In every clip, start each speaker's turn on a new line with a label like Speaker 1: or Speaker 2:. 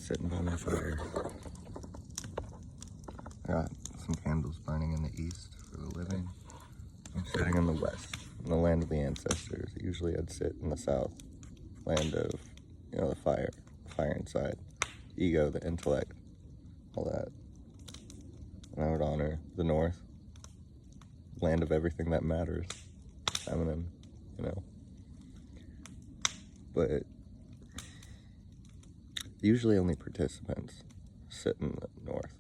Speaker 1: Sitting by my fire. I got some candles burning in the east for the living. I'm sitting in the west, in the land of the ancestors. Usually I'd sit in the south, land of, the fire inside, ego, the intellect, all that. And I would honor the north, land of everything that matters, feminine, But usually only participants sit in the north,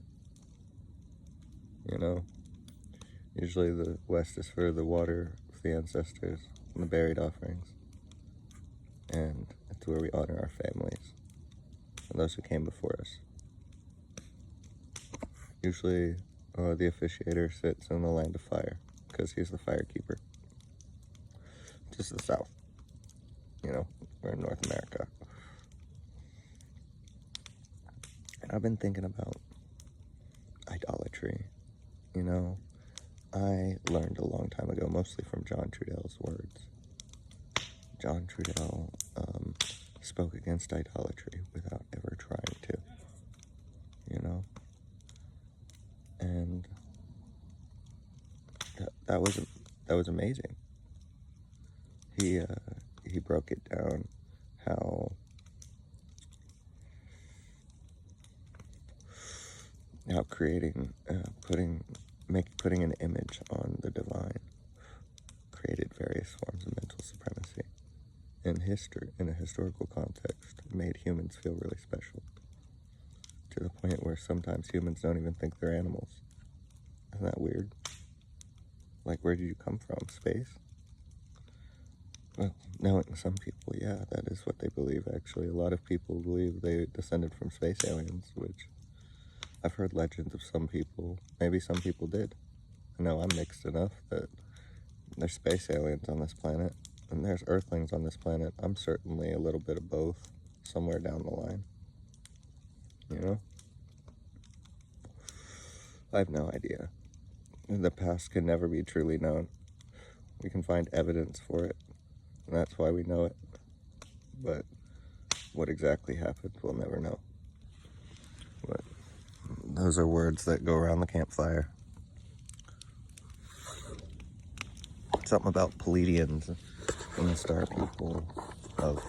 Speaker 1: Usually the west is for the water of the ancestors and the buried offerings. And it's where we honor our families and those who came before us. Usually the officiator sits in the land of fire because he's the fire keeper. Just the south, we're in North America. And I've been thinking about idolatry, I learned a long time ago, mostly from John Trudell's words. John Trudell spoke against idolatry without ever trying to, and that was amazing. He broke it down how creating putting an image on the divine created various forms of mental supremacy in a historical context, made humans feel really special, to the point where sometimes humans don't even think they're animals. Isn't that weird? Like, where did you come from? Space? Well, knowing some people, yeah, that is what they believe, actually. A lot of people believe they descended from space aliens, which I've heard legends of some people. Maybe some people did. I know I'm mixed enough that there's space aliens on this planet, and there's earthlings on this planet. I'm certainly a little bit of both somewhere down the line. I have no idea. The past can never be truly known. We can find evidence for it, and that's why we know it. But what exactly happened, we'll never know. But those are words that go around the campfire. Something about Pleiadians and the star people of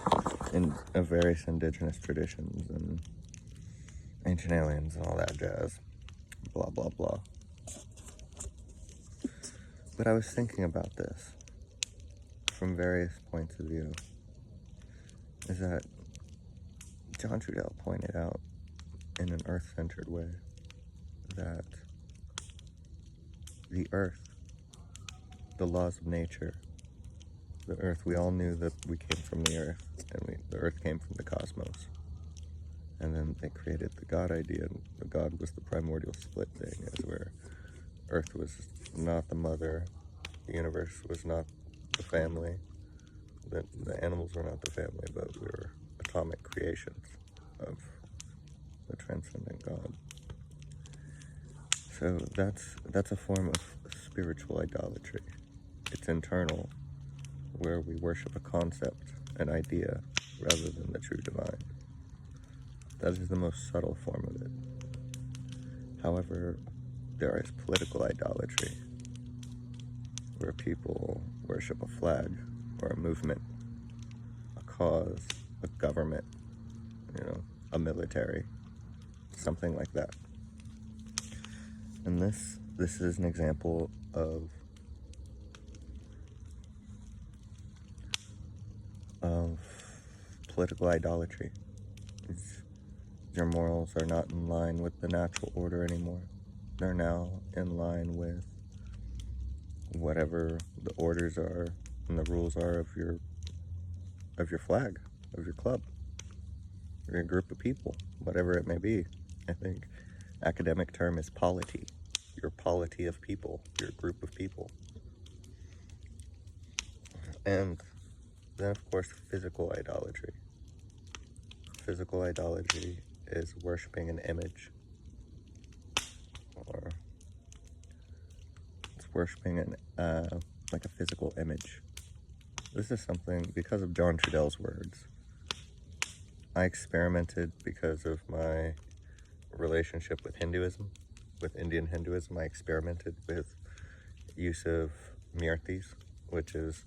Speaker 1: various indigenous traditions and ancient aliens and all that jazz. Blah, blah, blah. But I was thinking about this from various points of view. Is that John Trudell pointed out in an earth-centered way that the earth, the laws of nature, the earth, we all knew that we came from the earth, and the earth came from the cosmos. And then they created the God idea, and the God was the primordial split thing, as where earth was not the mother, the universe was not the family, the animals were not the family, but we were atomic creations of the transcendent God. So that's a form of spiritual idolatry. It's internal, where we worship a concept, an idea, rather than the true divine. That is the most subtle form of it. However, there is political idolatry, where people worship a flag or a movement, a cause, a government, a military, something like that. And this is an example of political idolatry. Your morals are not in line with the natural order anymore. They're now in line with whatever the orders are and the rules are of your flag, of your club, or your group of people, whatever it may be. I think academic term is polity. Your polity of people, your group of people. And then, of course, physical idolatry. Physical idolatry is worshiping an image, or it's worshiping like a physical image. This is something, because of John Trudell's words, I experimented because of my relationship with Hinduism, with Indian Hinduism. I experimented with use of murtis, which is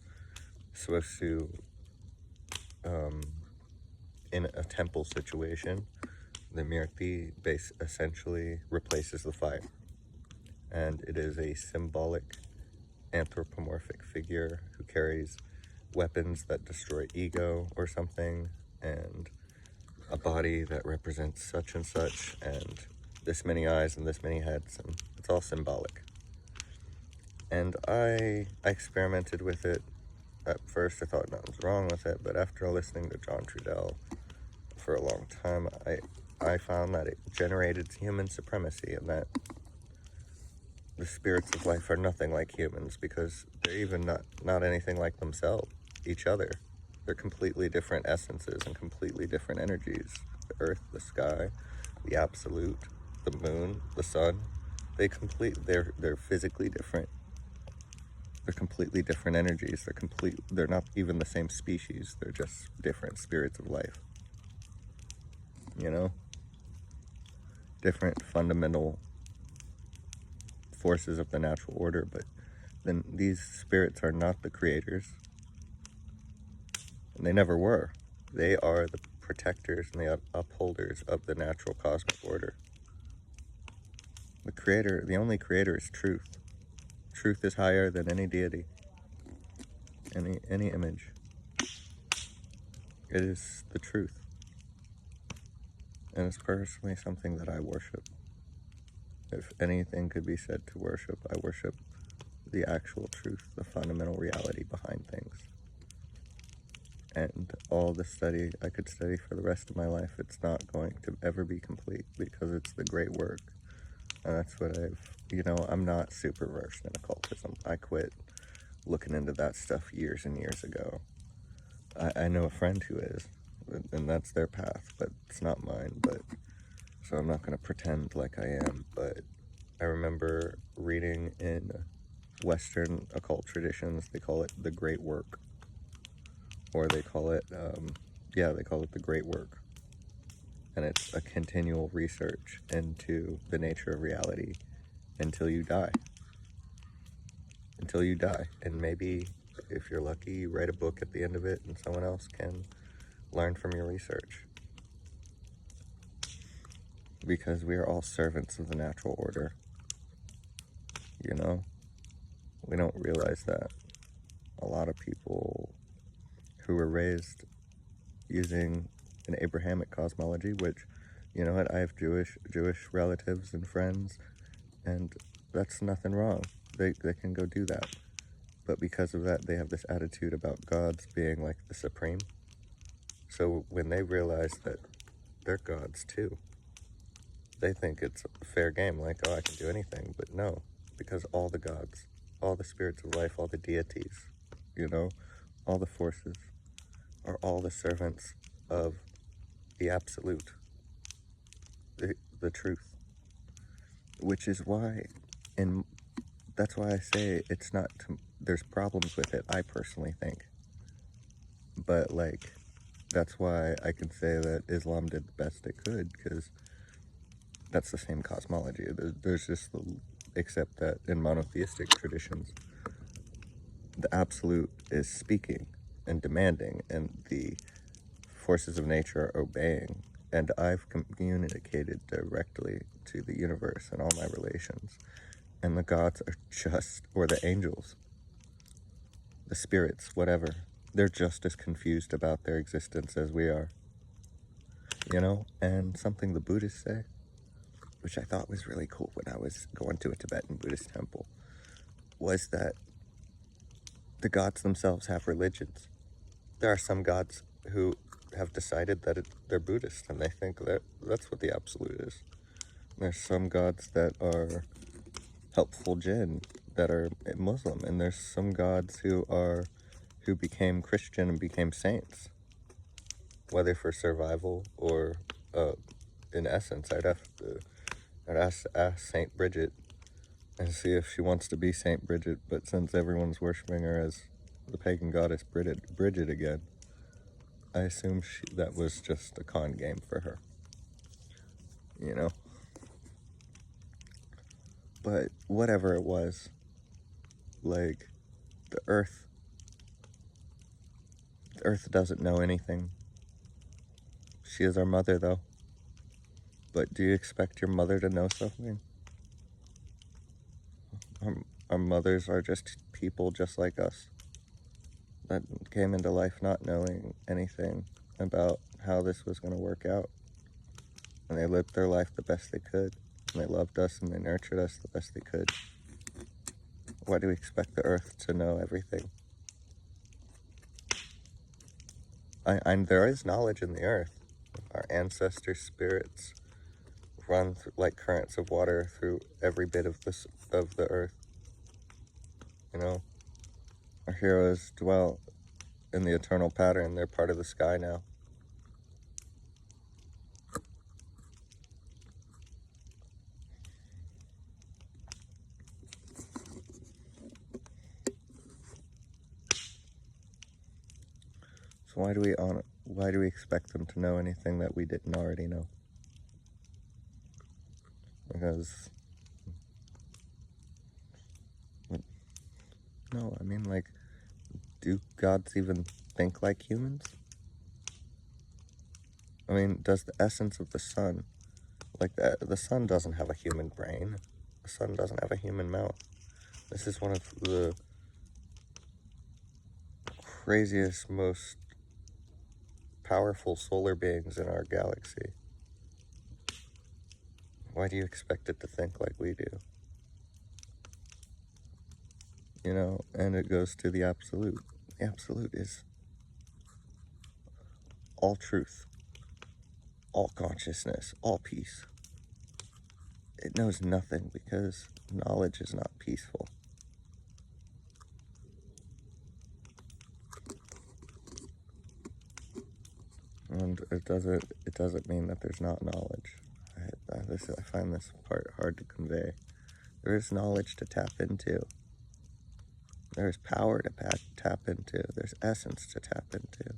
Speaker 1: supposed to, in a temple situation, the murti base essentially replaces the fire. And it is a symbolic anthropomorphic figure who carries weapons that destroy ego or something, and a body that represents such and such, and this many eyes and this many heads, and it's all symbolic. And I experimented with it. At first I thought nothing was wrong with it, but after listening to John Trudell for a long time, I found that it generated human supremacy, and that the spirits of life are nothing like humans, because they're even not anything like themselves, each other. They're completely different essences and completely different energies. The earth, the sky, the absolute, the moon, the sun, they're physically different. They're completely different energies. They're not even the same species. They're just different spirits of life. You know? Different fundamental forces of the natural order, but then these spirits are not the creators. And they never were. They are the protectors and the upholders of the natural cosmic order. The creator, the only creator, is truth. Truth is higher than any deity, any image. It is the truth. And it's personally something that I worship. If anything could be said to worship, I worship the actual truth, the fundamental reality behind things. And all the study I could study for the rest of my life, it's not going to ever be complete, because it's the great work. And that's what I'm not super versed in occultism. I quit looking into that stuff years and years ago. I know a friend who is, and that's their path, but it's not mine. But so I'm not going to pretend like I am. But I remember reading in Western occult traditions, they call it the great work. Or they call it, they call it the great work. And it's a continual research into the nature of reality until you die. Until you die. And maybe, if you're lucky, you write a book at the end of it and someone else can learn from your research. Because we are all servants of the natural order. You know? We don't realize that. A lot of people who were raised using an Abrahamic cosmology, which, you know what, I have Jewish relatives and friends, and that's nothing wrong. They can go do that. But because of that, they have this attitude about gods being like the supreme. So when they realize that they're gods too, they think it's a fair game, like, oh, I can do anything. But no, because all the gods, all the spirits of life, all the deities, all the forces are all the servants of the absolute, the truth. Which is why, and that's why I say it's not, there's problems with it, I personally think. But, that's why I can say that Islam did the best it could, because that's the same cosmology. There's just, except that in monotheistic traditions, the absolute is speaking and demanding, and the forces of nature are obeying. And I've communicated directly to the universe and all my relations. And the gods are just, or the angels, the spirits, whatever, they're just as confused about their existence as we are. And something the Buddhists say, which I thought was really cool when I was going to a Tibetan Buddhist temple, was that the gods themselves have religions. There are some gods who have decided that they're Buddhist, and they think that that's what the absolute is. There's some gods that are helpful jinn, that are Muslim, and there's some gods who became Christian and became saints, whether for survival or in essence. I'd ask Saint Bridget and see if she wants to be Saint Bridget, but since everyone's worshiping her as the pagan goddess Bridget again, I assume that was just a con game for her, you know? But whatever it was, like, the Earth doesn't know anything. She is our mother, though. But do you expect your mother to know something? Our mothers are just people just like us that came into life not knowing anything about how this was going to work out. And they lived their life the best they could. And they loved us and they nurtured us the best they could. Why do we expect the Earth to know everything? There is knowledge in the Earth. Our ancestor spirits run like currents of water through every bit of the Earth. You know, our heroes dwell in the eternal pattern. They're part of the sky now. So why do we expect them to know anything that we didn't already know? Because no, I mean, like, do gods even think like humans? I mean, does the essence of the sun, like the sun doesn't have a human brain. The sun doesn't have a human mouth. This is one of the craziest, most powerful solar beings in our galaxy. Why do you expect it to think like we do? You know, and it goes to the absolute. The absolute is all truth, all consciousness, all peace. It knows nothing because knowledge is not peaceful. And it doesn't mean that there's not knowledge. I find this part hard to convey. There is knowledge to tap into. There's power to tap into. There's essence to tap into.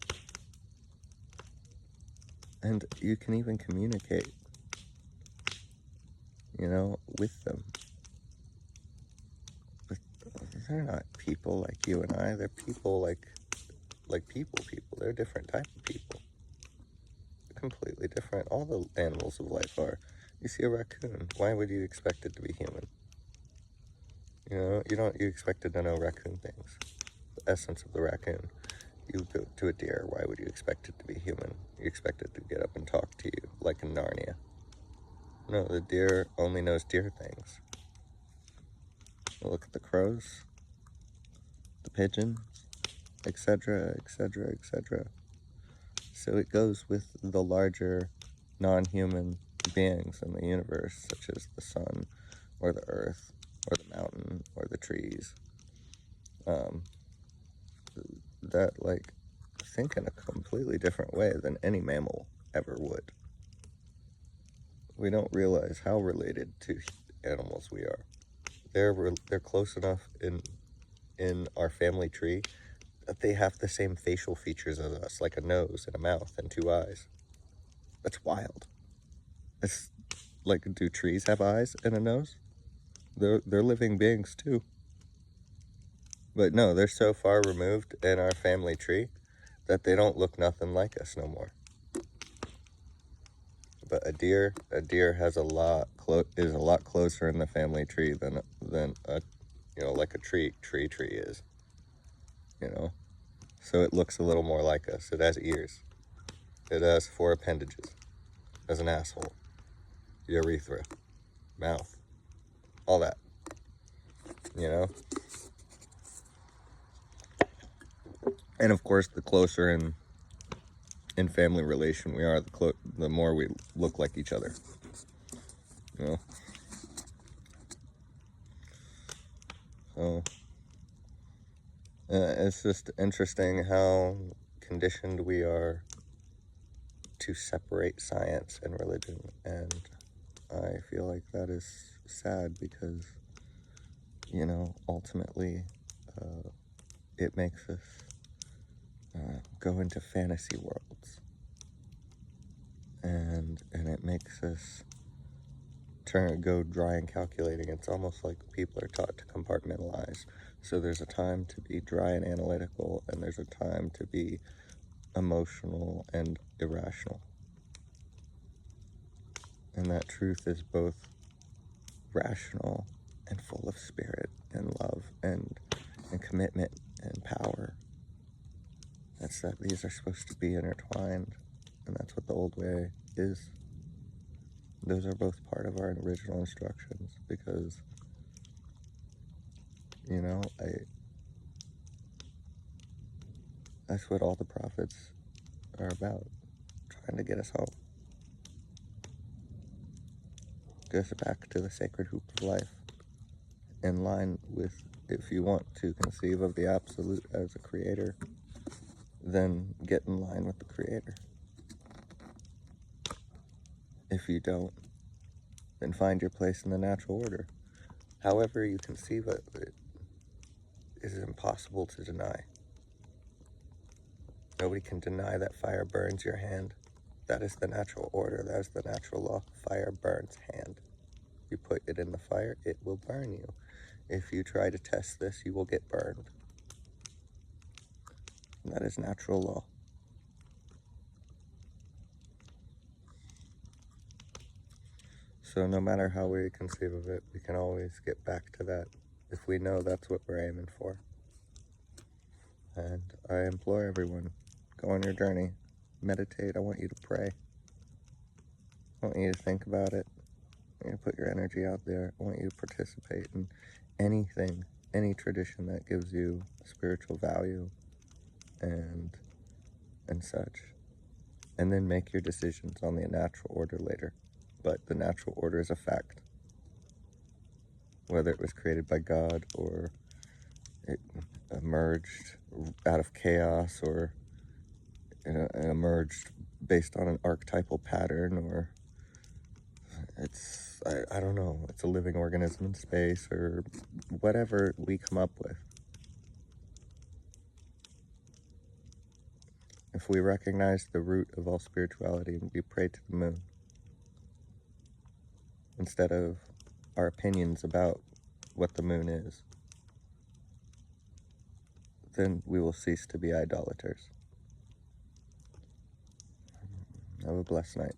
Speaker 1: And you can even communicate, you know, with them. But they're not people like you and I. They're people like people. They're a different type of people. They're completely different. All the animals of life are. You see a raccoon. Why would you expect it to be human? You know, you expect it to know raccoon things. The essence of the raccoon. You go to a deer, why would you expect it to be human? You expect it to get up and talk to you, like in Narnia. No, the deer only knows deer things. Look at the crows, the pigeons, etc., etc., etc. So it goes with the larger non-human beings in the universe, such as the sun, or the earth, or the mountain, or the trees. That, like, think in a completely different way than any mammal ever would. We don't realize how related to animals we are. They're close enough in our family tree that they have the same facial features as us, like a nose and a mouth and two eyes. That's wild. It's like, do trees have eyes and a nose? They're living beings too. But no, they're so far removed in our family tree that they don't look nothing like us no more. But a deer has is a lot closer in the family tree than a, you know, like a tree is, you know. So it looks a little more like us. It has ears. It has 4 appendages. It has an asshole, urethra, mouth, all that, you know. And of course, the closer in family relation we are, the more we look like each other, you know. So it's just interesting how conditioned we are to separate science and religion, and I feel like that is sad because, you know, ultimately it makes us go into fantasy worlds, and it makes us go dry and calculating. It's almost like people are taught to compartmentalize. So there's a time to be dry and analytical, and there's a time to be emotional and irrational. And that truth is both rational and full of spirit and love and commitment and power. That's that these are supposed to be intertwined, and that's what the old way is. Those are both part of our original instructions, because, you know, that's what all the prophets are about, trying to get us home. Get us back to the sacred hoop of life, in line with, if you want to conceive of the absolute as a creator, then get in line with the creator. If you don't, then find your place in the natural order. However you conceive of it is impossible to deny. Nobody can deny that fire burns your hand. That is the natural order. That is the natural law. Fire burns hand. You put it in the fire, it will burn you. If you try to test this, you will get burned. And that is natural law. So no matter how we conceive of it, we can always get back to that if we know that's what we're aiming for. And I implore everyone, go on your journey, meditate. I want you to pray. I want you to think about it. I want you to put your energy out there. I want you to participate in anything, any tradition that gives you spiritual value and such. And then make your decisions on the natural order later. But the natural order is a fact. Whether it was created by God, or it emerged out of chaos, or it emerged based on an archetypal pattern, or it's, I don't know, it's a living organism in space, or whatever we come up with. If we recognize the root of all spirituality and we pray to the moon, instead of our opinions about what the moon is, then we will cease to be idolaters. Have a blessed night.